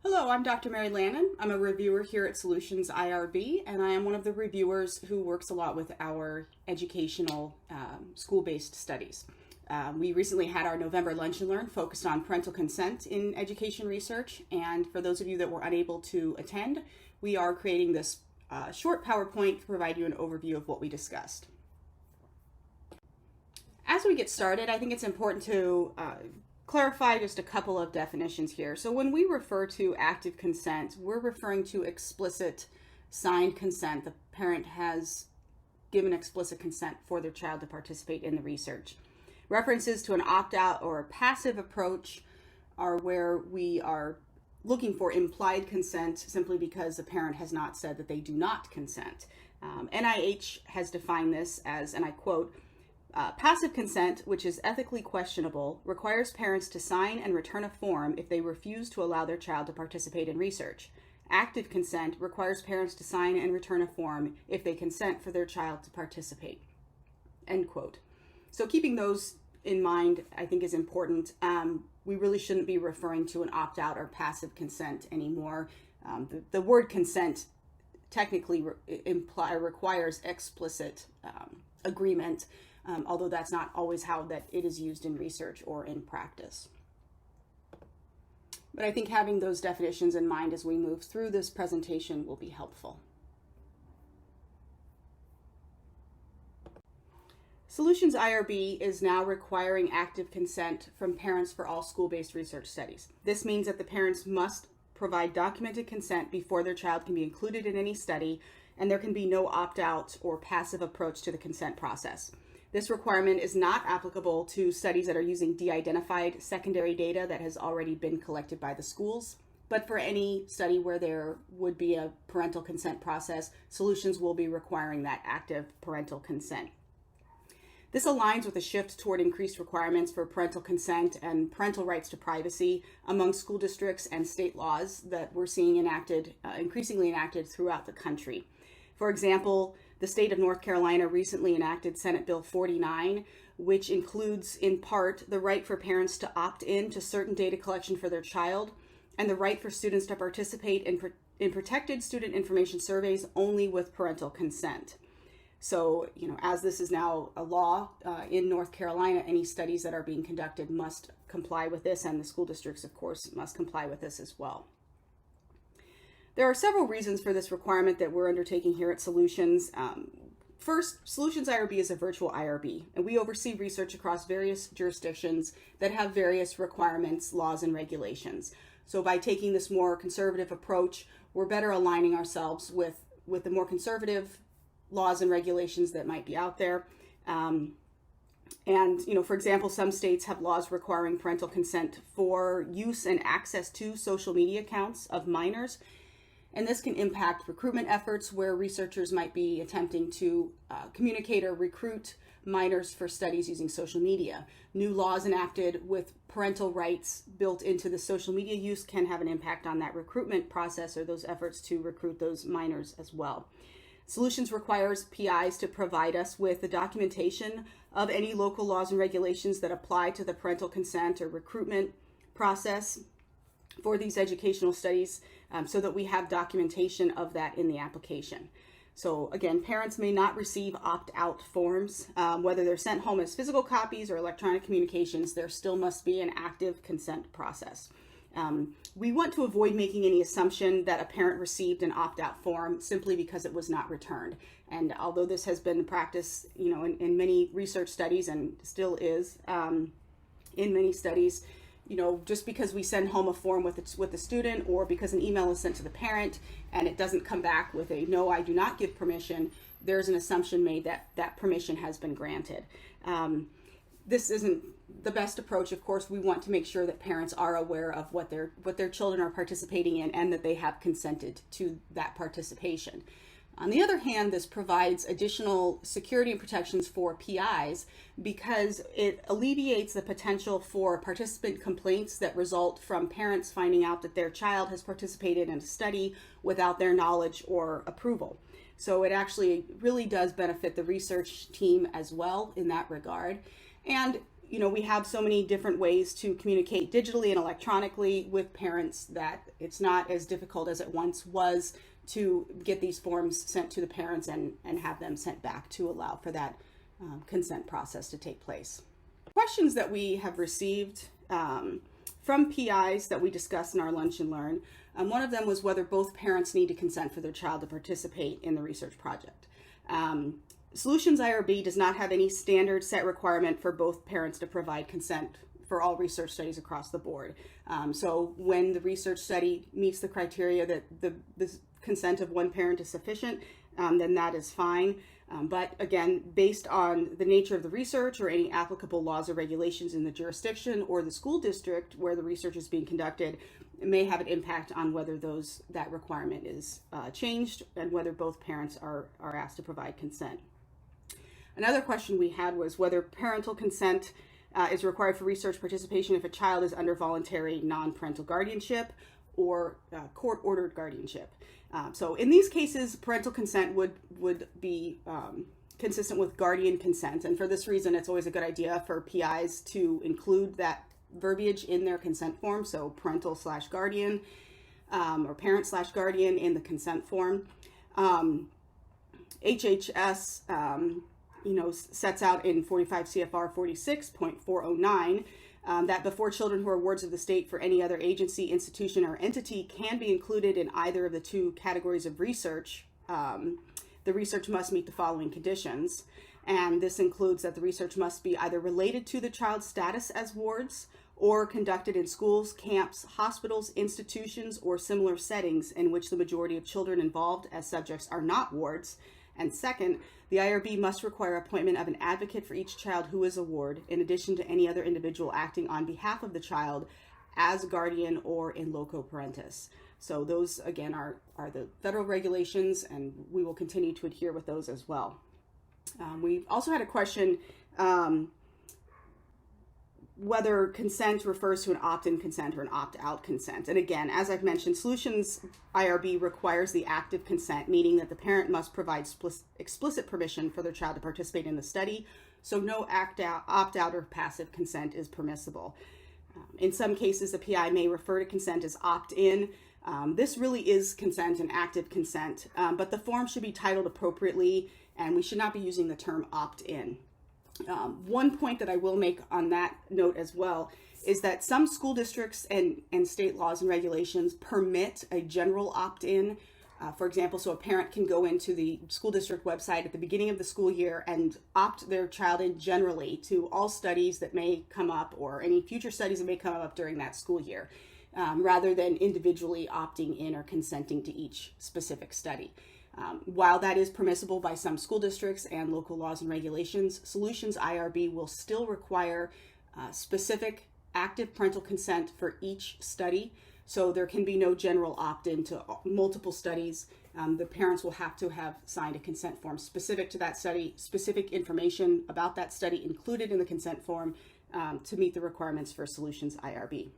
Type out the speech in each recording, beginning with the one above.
Hello, I'm Dr. Mary Lannon. I'm a reviewer here at Solutions IRB, and I am one of the reviewers who works a lot with our educational school-based studies. We recently had our November Lunch and Learn focused on parental consent in education research, and for those of you that were unable to attend, we are creating this short PowerPoint to provide you an overview of what we discussed. As we get started, I think it's important to clarify just a couple of definitions here. So when we refer to active consent, we're referring to explicit signed consent. The parent has given explicit consent for their child to participate in the research. References to an opt-out or a passive approach are where we are looking for implied consent simply because the parent has not said that they do not consent. NIH has defined this as, and I quote, passive consent, which is ethically questionable, requires parents to sign and return a form if they refuse to allow their child to participate in research. Active consent requires parents to sign and return a form if they consent for their child to participate. End quote. So keeping those in mind, I think, is important. We really shouldn't be referring to an opt-out or passive consent anymore. The word consent technically requires explicit agreement. Although that's not always how that it is used in research or in practice. But I think having those definitions in mind as we move through this presentation will be helpful. Solutions IRB is now requiring active consent from parents for all school-based research studies. This means that the parents must provide documented consent before their child can be included in any study, and there can be no opt-out or passive approach to the consent process. This requirement is not applicable to studies that are using de-identified secondary data that has already been collected by the schools. But for any study where there would be a parental consent process, Solutions will be requiring that active parental consent. This aligns with a shift toward increased requirements for parental consent and parental rights to privacy among school districts and state laws that we're seeing increasingly enacted throughout the country. For example, the state of North Carolina recently enacted Senate Bill 49, which includes in part the right for parents to opt in to certain data collection for their child and the right for students to participate in protected student information surveys only with parental consent. So, as this is now a law in North Carolina, any studies that are being conducted must comply with this, and the school districts, of course, must comply with this as well. There are several reasons for this requirement that we're undertaking here at Solutions. First, Solutions IRB is a virtual IRB, and we oversee research across various jurisdictions that have various requirements, laws, and regulations. So by taking this more conservative approach, we're better aligning ourselves with the more conservative laws and regulations that might be out there. For example, some states have laws requiring parental consent for use and access to social media accounts of minors. And this can impact recruitment efforts where researchers might be attempting to communicate or recruit minors for studies using social media. New laws enacted with parental rights built into the social media use can have an impact on that recruitment process or those efforts to recruit those minors as well. Solutions requires PIs to provide us with the documentation of any local laws and regulations that apply to the parental consent or recruitment process for these educational studies so that we have documentation of that in the application. So again, parents may not receive opt-out forms. Whether they're sent home as physical copies or electronic communications, there still must be an active consent process. We want to avoid making any assumption that a parent received an opt-out form simply because it was not returned. And although this has been practiced, in many research studies and still is in many studies, just because we send home a form with the student or because an email is sent to the parent and it doesn't come back with a no, I do not give permission, there's an assumption made that that permission has been granted. This isn't the best approach. Of course, we want to make sure that parents are aware of what their children are participating in and that they have consented to that participation. On the other hand, this provides additional security and protections for PIs because it alleviates the potential for participant complaints that result from parents finding out that their child has participated in a study without their knowledge or approval. So it actually really does benefit the research team as well in that regard. And we have so many different ways to communicate digitally and electronically with parents that it's not as difficult as it once was to get these forms sent to the parents and have them sent back to allow for that consent process to take place. Questions that we have received from PIs that we discussed in our Lunch and Learn, one of them was whether both parents need to consent for their child to participate in the research project. Solutions IRB does not have any standard set requirement for both parents to provide consent for all research studies across the board. So when the research study meets the criteria that the consent of one parent is sufficient, then that is fine. But again, based on the nature of the research or any applicable laws or regulations in the jurisdiction or the school district where the research is being conducted, it may have an impact on whether that requirement is changed and whether both parents are asked to provide consent. Another question we had was whether parental consent is required for research participation if a child is under voluntary non-parental guardianship or court-ordered guardianship. So in these cases, parental consent would be consistent with guardian consent. And for this reason, it's always a good idea for PIs to include that verbiage in their consent form. So parental/guardian or parent/guardian in the consent form. HHS sets out in 45 CFR 46.409 that before children who are wards of the state for any other agency, institution, or entity can be included in either of the two categories of research, the research must meet the following conditions. And this includes that the research must be either related to the child's status as wards or conducted in schools, camps, hospitals, institutions, or similar settings in which the majority of children involved as subjects are not wards. And second, the IRB must require appointment of an advocate for each child who is a ward, in addition to any other individual acting on behalf of the child as guardian or in loco parentis. So those, again, are the federal regulations, and we will continue to adhere with those as well. We also had a question whether consent refers to an opt-in consent or an opt-out consent. And again, as I've mentioned, Solutions IRB requires the active consent, meaning that the parent must provide explicit permission for their child to participate in the study. So no opt-out or passive consent is permissible. In some cases, the PI may refer to consent as opt-in. This really is consent and active consent, but the form should be titled appropriately, and we should not be using the term opt-in. One point that I will make on that note as well is that some school districts and state laws and regulations permit a general opt-in. For example, so a parent can go into the school district website at the beginning of the school year and opt their child in generally to all studies that may come up or any future studies that may come up during that school year, rather than individually opting in or consenting to each specific study. While that is permissible by some school districts and local laws and regulations, Solutions IRB will still require specific active parental consent for each study. So there can be no general opt-in to multiple studies. The parents will have to have signed a consent form specific to that study, specific information about that study included in the consent form to meet the requirements for Solutions IRB.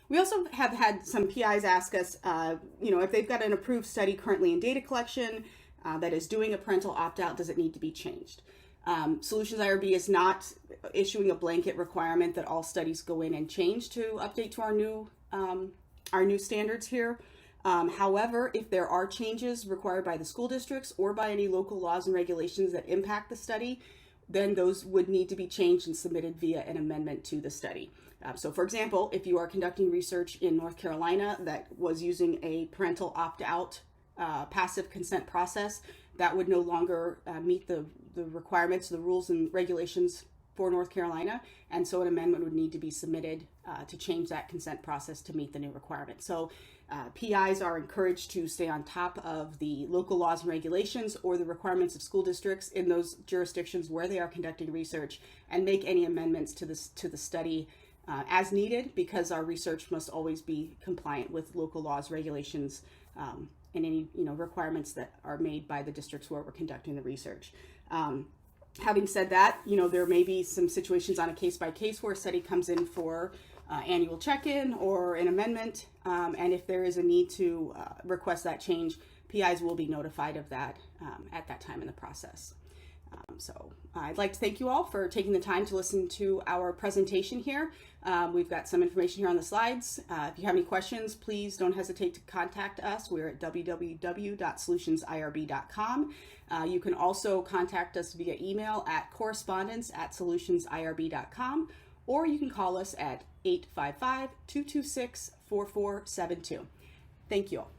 We also have had some PIs ask us, if they've got an approved study currently in data collection that is doing a parental opt-out, does it need to be changed? Solutions IRB is not issuing a blanket requirement that all studies go in and change to update to our new standards here. However, if there are changes required by the school districts or by any local laws and regulations that impact the study, then those would need to be changed and submitted via an amendment to the study. So for example, if you are conducting research in North Carolina that was using a parental opt-out passive consent process, that would no longer meet the requirements, the rules and regulations for North Carolina, and so an amendment would need to be submitted to change that consent process to meet the new requirement. So PIs are encouraged to stay on top of the local laws and regulations or the requirements of school districts in those jurisdictions where they are conducting research and make any amendments to the study as needed, because our research must always be compliant with local laws, regulations, and any requirements that are made by the districts where we're conducting the research. Having said that, there may be some situations on a case-by-case where a study comes in for annual check-in or an amendment, and if there is a need to request that change, PIs will be notified of that at that time in the process. So I'd like to thank you all for taking the time to listen to our presentation here. We've got some information here on the slides. If you have any questions, please don't hesitate to contact us. We're at www.solutionsirb.com. You can also contact us via email at correspondence@solutionsirb.com, or you can call us at 855-226-4472. Thank you all.